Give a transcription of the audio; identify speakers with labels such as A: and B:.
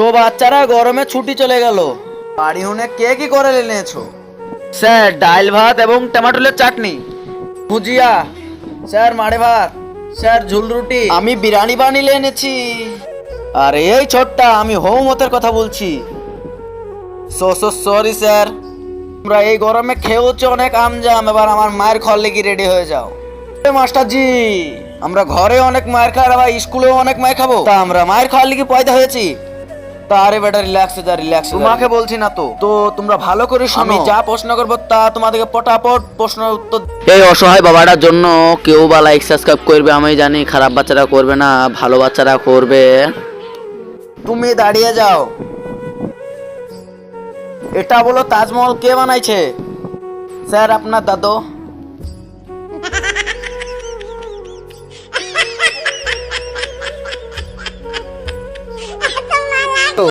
A: সব বাচ্চারা গরমে ছুটি চলে গেল। বাড়ি হুনে কে কি করে এনেছো? স্যার ডাল ভাত এবং টমেটোলের চাটনি, ভুজিয়া, স্যার মাড়ে ভাত, স্যার ঝুল রুটি। আমি বিরিয়ানি বানিয়ে এনেছি। আরে এই ছোট্টা, আমি হোমওয়ার্কের কথা বলছি। Sorry sir. আমরা এই গরমে খেয়ে হচ্ছে অনেক আমজাম, এবার আমার মায়ের খল লেগে রেডি হয়ে যাও। মাস্টার জি, আমরা ঘরে অনেক মায়ের খাই, আবার স্কুলেও অনেক মায়ের খাবো, তা আমরা মায়ের খাওয়ার লেগে পয়দা হয়েছি। তা আরে বেটা রিল্যাক্স রিল্যাক্স, তোমাকে বলছি না তো তোমরা ভালো করে শোনো। আমি যা প্রশ্ন করবো তা তোমাদেরকে পটাপট প্রশ্নের উত্তর। এই অসহায় বাবাটার জন্য কেউ বা লাইক সাবস্ক্রাইব করবে, আমি জানি খারাপ বাচ্চারা করবে না, ভালো বাচ্চারা করবে। তুমি দাঁড়িয়ে যাও। এটা বলো তাজমহল কে বানাইছে? স্যার আপনার দাদু।